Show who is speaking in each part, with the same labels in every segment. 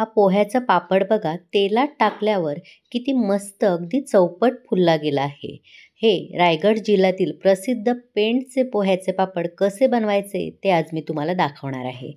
Speaker 1: हा पोह्याचा पापड बघा तेलात टाकल्यावर किती मस्त अगदी चौपट फुलला गेला आहे. हे रायगड जिल्ह्यातील प्रसिद्ध पेंडचे पोह्याचे पापड कसे बनवायचे ते आज मी तुम्हाला दाखवणार आहे.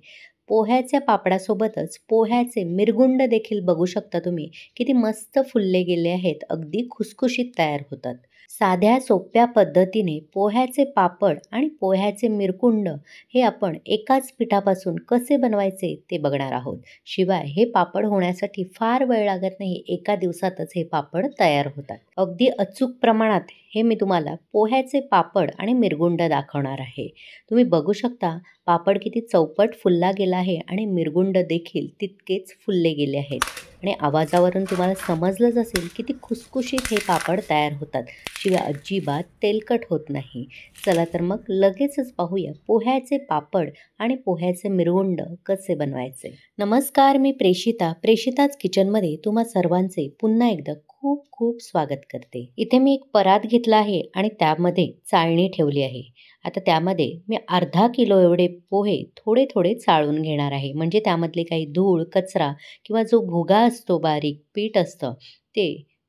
Speaker 1: पोह्याच्या पापडासोबतच पोह्याचे मिरगुंड देखील बघू शकता तुम्ही किती मस्त फुलले गेले आहेत. अगदी खुसखुशीत तयार होतात. साध्या सोप्या पद्धतीने पोह्याचे पापड आणि पोह्याचे मिरकुंड हे आपण एकाच पिठापासून कसे बनवायचे ते बघणार आहोत. शिवाय हे पापड होण्यासाठी फार वेळ लागत नाही. एका दिवसातच हे पापड तयार होतात. अगदी अचूक प्रमाणात हे मी तुम्हाला पोह्याचे पापड आणि मिरगुंड दाखवणार आहे. तुम्ही बघू शकता पापड किती चौपट फुलला गेला आहे आणि मिरगुंड देखील तितकेच फुलले गेले आहेत. आणि आवाजावरून तुम्हाला समजलंच असेल किती खुसखुशीत हे पापड तयार होतात. शिवाय अजिबात तेलकट होत नाही. चला तर मग लगेचच पाहूया पोह्याचे पापड आणि पोह्याचे मिरगुंड कसे बनवायचे. नमस्कार, मी प्रेषिताच किचनमध्ये तुम्हा सर्वांचे पुन्हा एकदा खूप खूप स्वागत करते. इथे मी एक परात घेतला आहे आणि त्यामध्ये चाळणी ठेवली आहे. आता त्यामध्ये मी अर्धा किलो एवढे पोहे थोडे थोडे चाळून घेणार आहे. म्हणजे त्यामधले काही धूळ कचरा किंवा जो भुगा असतो, बारीक पीठ असतं ते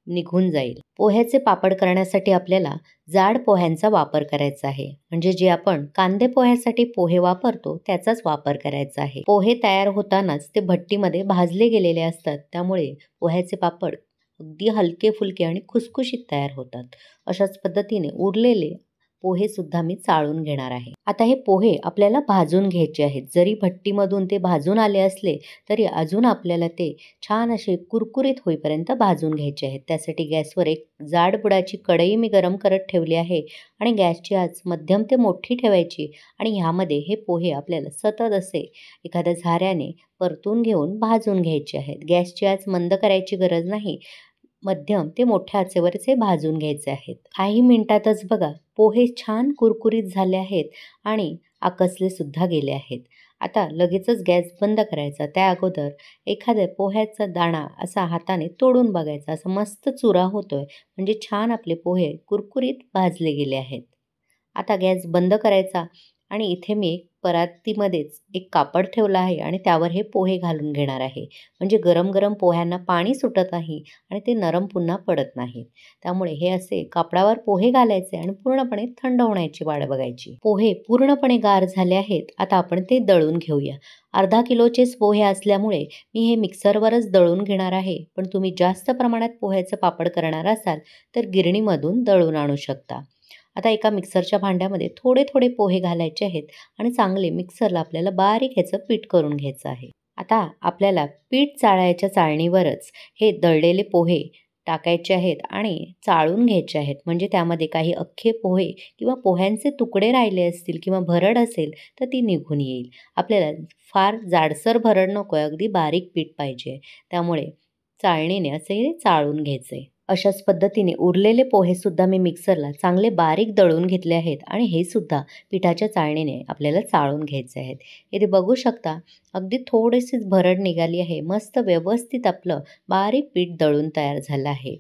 Speaker 1: निघून जाईल. पोह्याचे पापड करण्यासाठी आपल्याला जाड पोह्यांचा वापर करायचा आहे. म्हणजे जे आपण कांदे पोह्यासाठी पोहे वापरतो त्याचाच वापर करायचा आहे. पोहे तयार होतानाच ते भट्टीमध्ये भाजले गेलेले असतात. त्यामुळे पोह्याचे पापड अगदी हलके फुलके आणि खुसखुशीत तयार होतात. अशाच पद्धतीने उरलेले पोहे सुद्धा मी चाळून घेणार आहे. आता हे पोहे आपल्याला भाजून घ्यायचे आहेत. जरी भट्टीमधून ते भाजून आले असले तरी अजून आपल्याला ते छान असे कुरकुरीत होईपर्यंत भाजून घ्यायचे आहेत. त्यासाठी गॅसवर एक जाड बुडाची कढई मी गरम करत ठेवली आहे आणि गॅसची आच मध्यम ते मोठी ठेवायची आणि ह्यामध्ये हे पोहे आपल्याला सतत असे एखाद्या झाऱ्याने परतून घेऊन भाजून घ्यायचे आहेत. गॅसची आच मंद करायची गरज नाही. मध्यम ते मोठ्या आचेवरच हे भाजून घ्यायचे आहेत. काही मिनिटातच बघा पोहे छान कुरकुरीत झाले आहेत आणि आकसले सुद्धा गेले आहेत. आता लगेचच गॅस बंद करायचा. त्या अगोदर एखाद्या पोह्याचा दाणा असा हाताने तोडून बघायचा. असा मस्त चुरा होतोय म्हणजे छान आपले पोहे कुरकुरीत भाजले गेले आहेत. आता गॅस बंद करायचा आणि इथे मी परातीमध्येच एक कापड ठेवलं आहे आणि त्यावर हे पोहे घालून घेणार आहे. म्हणजे गरम गरम पोह्यांना पाणी सुटत नाही आणि ते नरम पुन्हा पडत नाहीत. त्यामुळे हे असे कापडावर पोहे घालायचे आणि पूर्णपणे थंड होण्याची वाट बघायची. पोहे पूर्णपणे गार झाले आहेत. आता आपण ते दळून घेऊया. अर्धा किलोचेच पोहे असल्यामुळे मी हे मिक्सरवरच दळून घेणार आहे. पण तुम्ही जास्त प्रमाणात पोह्याचं पापड करणार असाल तर गिरणीमधून दळून आणू शकता. आता एका मिक्सरच्या भांड्यामध्ये थोडे थोडे पोहे घालायचे आहेत आणि चांगले मिक्सरला आपल्याला बारीक ह्याचं पीठ करून घ्यायचं आहे. आता आपल्याला पीठ चाळायच्या चाळणीवरच हे दळलेले पोहे टाकायचे आहेत आणि चाळून घ्यायचे आहेत. म्हणजे त्यामध्ये काही अख्खे पोहे किंवा पोह्यांचे तुकडे राहिले असतील किंवा भरड असेल तर ती निघून येईल. आपल्याला फार जाडसर भरड नको आहे, अगदी बारीक पीठ पाहिजे. त्यामुळे चाळणीने असे हे चाळून घ्यायचे. अशाच पद्धतीने उरलेले पोहेसुद्धा मी मिक्सरला चांगले बारीक दळून घेतले आहेत आणि हे सुद्धा पिठाच्या चाळणीने आपल्याला चाळून घ्यायचे आहेत. इथे बघू शकता अगदी थोडीशीच भरड निघाली आहे. मस्त व्यवस्थित आपलं बारीक पीठ दळून तयार झालं आहे.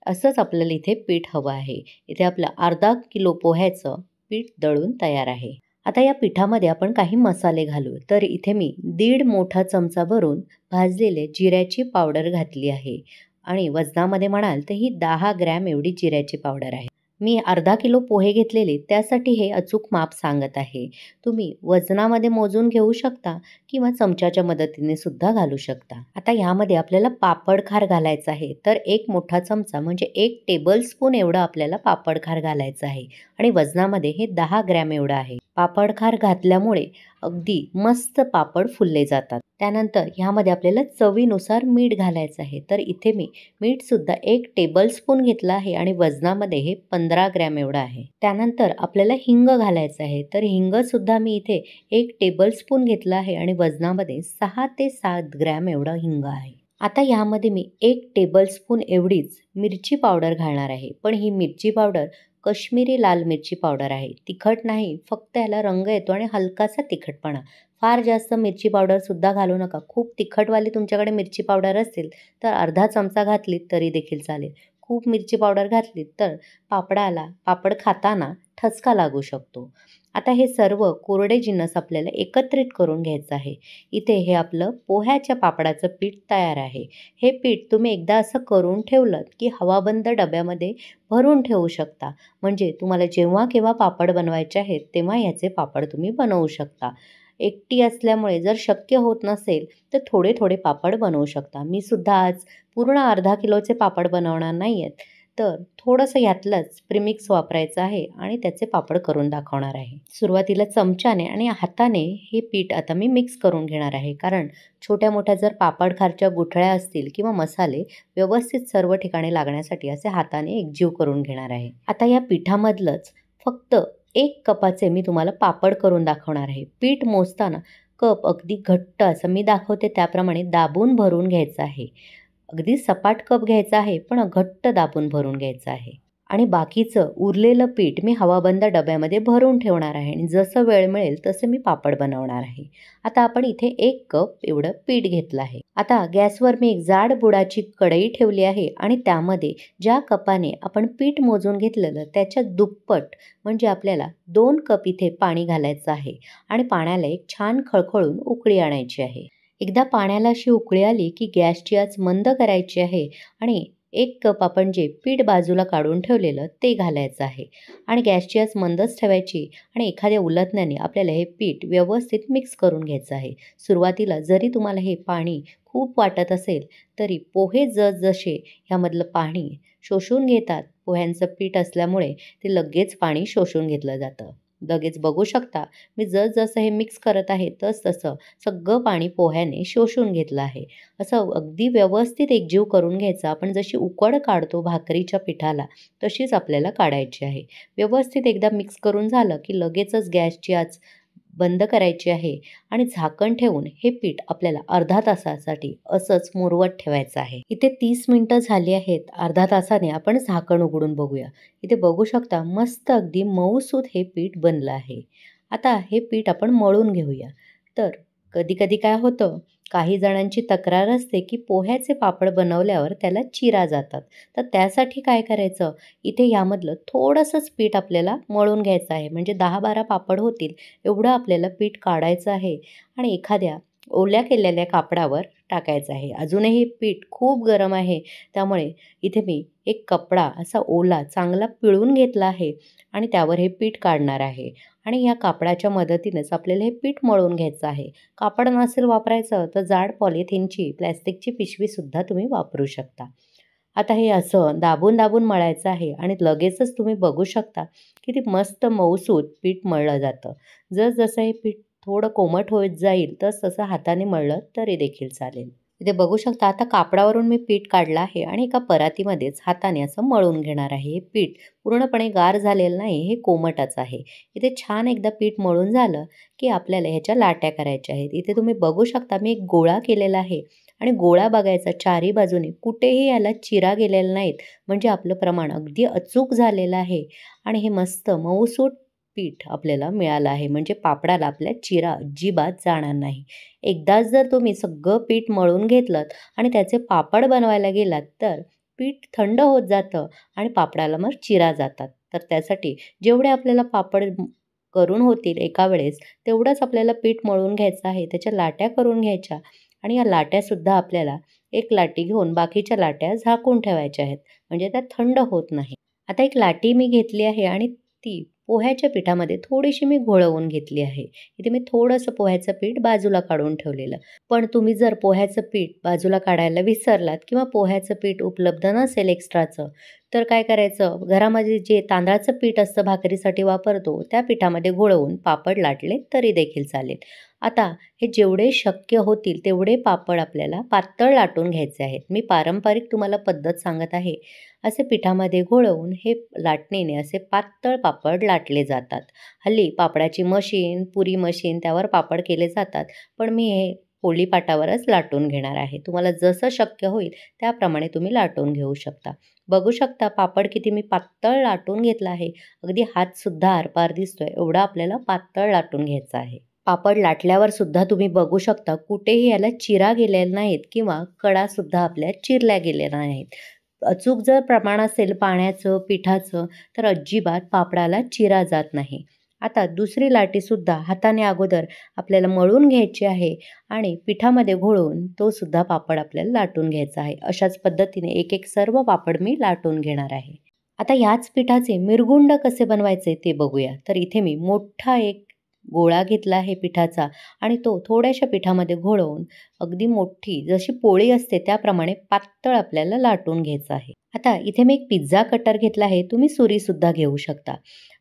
Speaker 1: असंच आपल्याला इथे पीठ हवं आहे. इथे आपलं अर्धा किलो पोह्याचं पीठ दळून तयार आहे. आता या पिठामध्ये आपण काही मसाले घालू. तर इथे मी 1.5 मोठा चमचा भरून भाजलेले जिऱ्याची पावडर घातली आहे आणि वजनामध्ये म्हणाल तर ही 10 ग्रॅम एवढी जिऱ्याची पावडर आहे. मी अर्धा किलो पोहे घेतलेले त्यासाठी हे अचूक माप सांगत आहे. तुम्ही वजनामध्ये मोजून घेऊ शकता किंवा चमच्याच्या मदतीने सुद्धा घालू शकता. आता ह्यामध्ये आपल्याला पापड खार घालायचा आहे. तर 1 मोठा चमचा म्हणजे 1 टेबलस्पून एवढं आपल्याला पापड खार घालायचं आहे आणि वजनामध्ये हे 10 ग्रॅम एवढं आहे. पापड खार घातल्यामुळे अगदी मस्त पापड फुलले जातात. त्यानंतर ह्यामध्ये आपल्याला चवीनुसार मीठ घालायचं आहे. तर इथे मी मीठसुद्धा 1 टेबलस्पून घेतलं आहे आणि वजनामध्ये हे 15 ग्रॅम एवढं आहे. त्यानंतर आपल्याला हिंग घालायचं आहे. तर हिंगसुद्धा मी इथे 1 टेबलस्पून घेतलं आहे आणि वजनामध्ये 6 ते 7 ग्रॅम एवढं हिंग आहे. आता ह्यामध्ये मी 1 टेबलस्पून एवढीच मिरची पावडर घालणार आहे. पण ही मिरची पावडर काश्मीरी लाल मिरची पावडर आहे. तिखट नाही, फक्त ह्याला रंग येतो आणि हलकासा तिखटपणा. फार जास्त मिरची पावडरसुद्धा घालू नका. खूप तिखटवाली तुमच्याकडे मिरची पावडर असेल तर अर्धा चमचा घातलीत तरी देखील चालेल. खूप मिरची पावडर घातलीत तर पापड खाताना ठसका लागू शकतो. आता हे सर्व कोरडे जिन्नस आपल्याला एकत्रित करून घ्यायचं आहे. इथे हे आपलं पोह्याच्या पापडाचं पीठ तयार आहे. हे पीठ तुम्ही एकदा असं करून ठेवलं की हवाबंद डब्यामध्ये भरून ठेवू शकता. म्हणजे तुम्हाला जेव्हा केव्हा पापड बनवायचे आहेत तेव्हा ह्याचे पापड तुम्ही बनवू शकता. एकटी असल्यामुळे जर शक्य होत नसेल तर थोडे थोडे पापड बनवू शकता. मी सुद्धा आज पूर्ण अर्धा किलोचे पापड बनवणार नाही आहेत, तर थोडंसं ह्यातलंच प्रीमिक्स वापरायचं आहे आणि त्याचे पापड करून दाखवणार आहे. सुरुवातीला चमच्याने आणि हाताने हे पीठ आता मी मिक्स करून घेणार आहे, कारण छोट्या मोठ्या जर पापड खारच्या गुठळ्या असतील किंवा मसाले व्यवस्थित सर्व ठिकाणी लागण्यासाठी असे हाताने एकजीव करून घेणार आहे. आता या पिठामधलंच फक्त 1 कपाचे मी तुम्हाला पापड करून दाखवणार आहे. पीठ मोजताना कप अगदी घट्ट असं मी दाखवते त्याप्रमाणे दाबून भरून घ्यायचं आहे. अगदी सपाट कप घ्यायचा आहे, पण घट्ट दाबून भरून घ्यायचं आहे. आणि बाकीचं उरलेलं पीठ मी हवाबंद डब्यामध्ये भरून ठेवणार आहे आणि जसं वेळ मिळेल तसं मी पापड बनवणार आहे. आता आपण इथे 1 कप एवढं पीठ घेतलं आहे. आता गॅसवर मी एक जाड बुडाची कढई ठेवली आहे आणि त्यामध्ये ज्या कपाने आपण पीठ मोजून घेतलेलं त्याच्या दुप्पट म्हणजे आपल्याला 2 कप इथे पाणी घालायचं आहे आणि पाण्याला एक छान खळखळून उकळी आणायची आहे. एकदा पाण्याला अशी उकळी आली की गॅसची आच मंद करायची आहे आणि 1 कप आपण जे पीठ बाजूला काढून ठेवलेलं ते घालायचं आहे आणि गॅसची आच मंदच ठेवायची आणि एखाद्या उलथण्याने आपल्याला हे पीठ व्यवस्थित मिक्स करून घ्यायचं आहे. सुरुवातीला जरी तुम्हाला हे पाणी खूप वाटत असेल तरी पोहे जसजसे ह्यामधलं पाणी शोषून घेतात, पोह्यांचं पीठ असल्यामुळे ते लगेच पाणी शोषून घेतलं जातं. लगेच बघू शकता मी जसं हे मिक्स करत आहे तसं सगळं पाणी पोह्याने शोषून घेतलं आहे. असं अगदी व्यवस्थित एकजीव करून घ्यायचा. आपण जशी उकड काढतो भाकरीच्या पिठाला तशीच आपल्याला काढायची आहे. व्यवस्थित एकदा मिक्स करून झालं की लगेचच गॅसची आच बंद करायची आहे आणि झाकण ठेवून हे पीठ आपल्याला अर्धा तासासाठी असंच मुरवत ठेवायचं आहे. इथे 30 मिनिटं झाली आहेत. अर्धा तासाने आपण झाकण उघडून बघूया. इथे बघू शकता मस्त अगदी मऊसूत हे पीठ बनलं आहे. आता हे पीठ आपण मळून घेऊया. तर कधी काय होतं, काही जणांची तक्रार असते की पोह्याचे पापड बनवल्यावर त्याला चिरा जातात. तर त्यासाठी काय करायचं, इथे यामधलं थोडंसंच पीठ आपल्याला मळून घ्यायचं आहे. म्हणजे 10-12 पापड होतील एवढं आपल्याला पीठ काढायचं आहे आणि एखाद्या ओल्या केलेल्या कापडावर टाकायचं आहे. अजूनही पीठ खूप गरम आहे, त्यामुळे इथे मी एक कपडा असा ओला चांगला पिळून घेतला आहे आणि त्यावर हे पीठ काढणार आहे आणि या कापडाच्या मदतीनेच आपल्याला हे पीठ मळून घ्यायचं आहे. कापड नसेल वापरायचं तर जाड पॉलिथिनची प्लॅस्टिकची पिशवीसुद्धा तुम्ही वापरू शकता. आता हे असं दाबून मळायचं आहे आणि लगेचच तुम्ही बघू शकता किती मस्त मऊसूत पीठ मळलं जातं. जसं हे पीठ थोडं कोमट होत जाईल तसं हाताने मळलं तरी देखील चालेल. इथे बघू शकता आता कापडावरून मी पीठ काढलं आहे आणि एका परातीमध्येच हाताने असं मळून घेणार आहे. हे पीठ पूर्णपणे गार झालेलं नाही, हे कोमटच आहे. इथे छान एकदा पीठ मळून झालं की आपल्याला ह्याच्या लाट्या करायच्या आहेत. इथे तुम्ही बघू शकता मी एक गोळा केलेला आहे आणि गोळा बघायचा चारी बाजूने कुठेही याला चिरा गेलेला नाहीत. म्हणजे आपलं प्रमाण अगदी अचूक झालेलं आहे आणि हे मस्त मऊसूत पीठ आपल्याला मिळालं आहे. म्हणजे पापडाला आपल्या चिरा अजिबात जाणार नाही. एकदाच जर तुम्ही सगळं पीठ मळून घेतलंत आणि त्याचे पापड बनवायला गेलात तर पीठ थंड होत जातं आणि पापडाला मग चिरा जातात. तर त्यासाठी जेवढे आपल्याला पापड करून होतील एका वेळेस तेवढंच आपल्याला पीठ मळून घ्यायचं आहे. त्याच्या लाट्या करून घ्यायच्या आणि या लाट्यासुद्धा आपल्याला एक लाटी घेऊन बाकीच्या लाट्या झाकून ठेवायच्या आहेत. म्हणजे त्या थंड होत नाही. आता एक लाटी मी घेतली आहे आणि ती पोह्याच्या पिठामध्ये थोडीशी मी घोळवून घेतली आहे. इथे मी थोडंसं पोह्याचं पीठ बाजूला काढून ठेवलेलं. पण तुम्ही जर पोह्याचं पीठ बाजूला काढायला विसरलात किंवा पोह्याचं पीठ उपलब्ध नसेल एक्स्ट्राचं, तर काय करायचं, घरामध्ये जे तांदळाचं पीठ असतं भाकरीसाठी वापरतो त्या पिठामध्ये घोळवून पापड लाटले तरी देखील चालेल. आता हे जेवढे शक्य होतील तेवढे पापड आपल्याला पातळ लाटून घ्यायचे आहेत. मी पारंपरिक तुम्हाला पद्धत सांगत आहे. असे पिठामध्ये घोळवून हे लाटणीने असे पातळ पापड लाटले जातात. हल्ली पापडाची मशीन, पुरी मशीन त्यावर पापड केले जातात. पण मी हे पोळीपाटावरच लाटून घेणार आहे. तुम्हाला जसं शक्य होईल त्याप्रमाणे तुम्ही लाटून घेऊ शकता. बघू शकता पापड किती मी पातळ लाटून घेतला आहे. अगदी हातसुद्धा आरपार दिसतोय एवढा आपल्याला पातळ लाटून घ्यायचा आहे. पापड लाटल्यावर सुद्धा तुम्ही बघू शकता कुठेही याला चिरा गेलेल्या नाहीत किंवा कडासुद्धा आपल्या चिरल्या गेलेल्या नाहीत. अचूक जर प्रमाण असेल पाण्याचं, पिठाचं तर अजिबात पापडाला चिरा जात नाही. आता दुसरी लाटीसुद्धा हाताने अगोदर आपल्याला मळून घ्यायची आहे आणि पिठामध्ये घोळून तो सुद्धा पापड आपल्याला लाटून घ्यायचा आहे. अशाच पद्धतीने एक एक सर्व पापड मी लाटून घेणार आहे. आता याच पिठाचे मिरगुंड कसे बनवायचे ते बघूया. तर इथे मी मोठा एक गोळा घेतला आहे पिठाचा आणि तो थोड्याशा पिठामध्ये घोळवून अगदी मोठी जशी पोळी असते त्याप्रमाणे पातळ आपल्याला लाटून घ्यायचं आहे. आता इथे मी एक पिझ्झा कटर घेतला आहे. तुम्ही सुरीसुद्धा घेऊ शकता.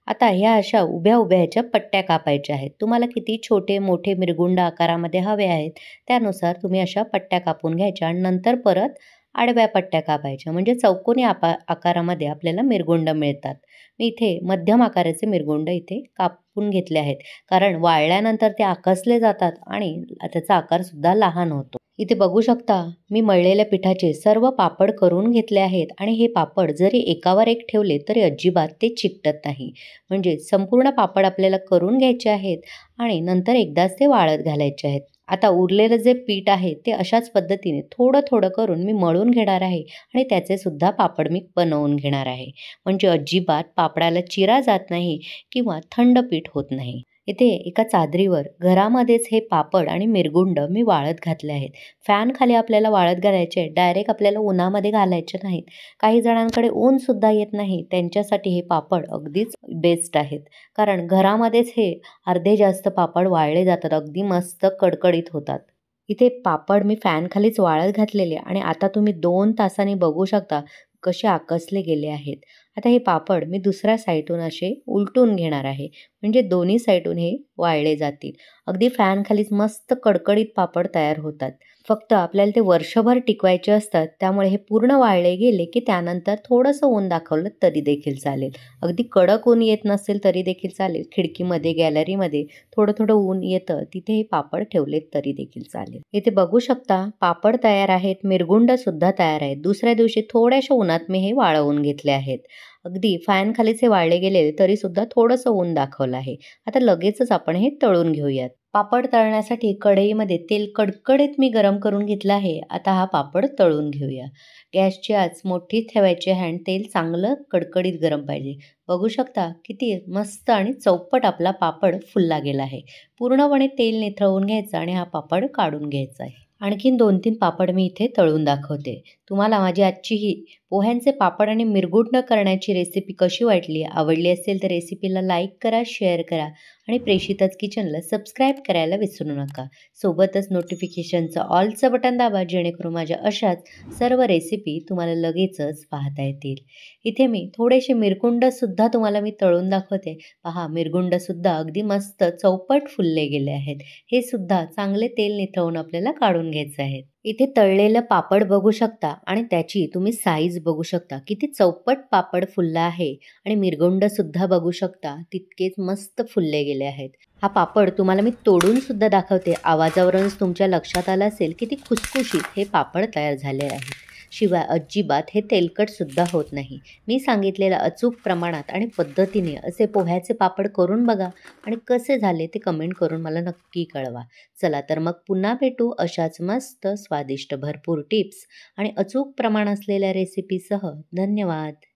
Speaker 1: आता ह्या अशा उभ्या उभ्या ह्याच्या पट्ट्या कापायच्या आहेत. तुम्हाला किती छोटे मोठे मिरगुंड आकारामध्ये हवे आहेत त्यानुसार तुम्ही अशा पट्ट्या कापून घ्यायच्या आणि नंतर परत आडव्या पट्ट्या कापायच्या म्हणजे चौकोनी आकारामध्ये आपल्याला मिरगुंड मिळतात. मी इथे मध्यम आकाराचे मिरगुंड इथे कापून घेतले आहेत. कारण वाळल्यानंतर ते आकसले जातात आणि त्याचा आकारसुद्धा लहान होतो. इथे बघू शकता मी मळलेल्या पिठाचे सर्व पापड करून घेतले आहेत आणि हे पापड जरी एकावर एक ठेवले तरी अजिबात ते चिकटत नाही. म्हणजे संपूर्ण पापड आपल्याला करून घ्यायचे आहेत आणि नंतर एकदाच ते वाळत घालायचे आहेत. आता उरलेलं जे पीठ आहे ते अशाच पद्धतीने थोडं थोडं करून मी मळून घेणार आहे आणि त्याचे सुद्धा पापड मी बनवून घेणार आहे. म्हणजे अजिबात पापडाला चिरा जात नाही किंवा थंड पीठ होत नाही. इथे एका चादरीवर घरामध्येच हे पापड आणि मिरगुंड मी वाळत घातले आहेत. फॅन खाली आपल्याला वाळत घालायचे आहे. डायरेक्ट आपल्याला उन्हामध्ये घालायचे नाहीत. काही जणांकडे ऊनसुद्धा येत नाही. त्यांच्यासाठी हे पापड अगदीच बेस्ट आहेत. कारण घरामध्येच हे अर्धे जास्त पापड वाळले जातात. अगदी मस्त कडकडीत होतात. इथे पापड मी फॅनखालीच वाळत घातलेले आणि आता तुम्ही 2 तासांनी बघू शकता कसे आकसले गेले आहेत. आता हे पापड मी दुसऱ्या साईडून असे उलटून घेणार आहे. म्हणजे दोन्ही साईडून हे वाळले जातील. अगदी फॅनखालीच मस्त कडकडीत पापड तयार होतात. फक्त आपल्याला ते वर्षभर टिकवायचे असतात. त्यामुळे हे पूर्ण वाळले गेले की त्यानंतर थोडंसं ऊन दाखवलं तरी देखील चालेल. अगदी कडक ऊन येत नसेल तरी देखील चालेल. खिडकीमध्ये, गॅलरीमध्ये थोडं थोडं ऊन येतं तिथे हे पापड ठेवलेत तरी देखील चालेल. इथे बघू शकता पापड तयार आहेत, मिरगुंडसुद्धा तयार आहेत. दुसऱ्या दिवशी थोड्याशा उन्हात मी हे वाळवून घेतले आहेत. अगदी फॅनखालीच हे वाळले गेलेले तरीसुद्धा थोडंसं ऊन दाखवलं आहे. आता लगेचच आपण हे तळून घेऊयात. पापड तळण्यासाठी कढईमध्ये तेल कडकडीत मी गरम करून घेतलं आहे. आता हा पापड तळून घेऊया. गॅसची आच मोठी ठेवायची आहे आणि तेल चांगलं कडकडीत गरम पाहिजे. बघू शकता किती मस्त आणि चौपट आपला पापड फुलला गेला आहे. पूर्णपणे तेल निथळवून घ्यायचं आणि हा पापड काढून घ्यायचा आहे. आणखीन 2-3 पापड मी इथे तळून दाखवते. तुम्हाला माझी आजची ही पोह्यांचे पापड आणि मिरगुंड करण्याची रेसिपी कशी वाटली? आवडली असेल तर रेसिपीला लाईक करा, शेअर करा आणि प्रेषिताच किचनला सबस्क्राईब करायला विसरू नका. सोबतच नोटिफिकेशनचं ऑलचं बटन दाबा जेणेकरून माझ्या अशाच सर्व रेसिपी तुम्हाला लगेचच पाहता येतील. इथे मी थोडेसे मिरगुंडसुद्धा तुम्हाला मी तळून दाखवते. पहा मिरगुंडसुद्धा अगदी मस्त चौपट फुलले गेले आहेत. हे सुद्धा चांगले तेल निथळून आपल्याला काढून घ्यायचे आहेत. इथे तळलेलं पापड बघू शकता आणि त्याची तुम्ही साईज बघू शकता. किती चौपट पापड फुलला आहे आणि मिरगुंडसुद्धा बघू शकता तितकेच मस्त फुलले गेले आहेत. हा पापड तुम्हाला मी तोडून सुद्धा दाखवते. आवाजावरूनच तुमच्या लक्षात आलं असेल किती खुसखुशीत हे पापड तयार झाले आहे. शिवाय अजिबात हे तेलकटसुद्धा होत नाही. मी सांगितलेल्या अचूक प्रमाणात आणि पद्धतीने असे पोह्याचे पापड करून बघा आणि कसे झाले ते कमेंट करून मला नक्की कळवा. चला तर मग पुन्हा भेटू अशाच मस्त स्वादिष्ट भरपूर टिप्स आणि अचूक प्रमाण असलेल्या रेसिपीसह. धन्यवाद.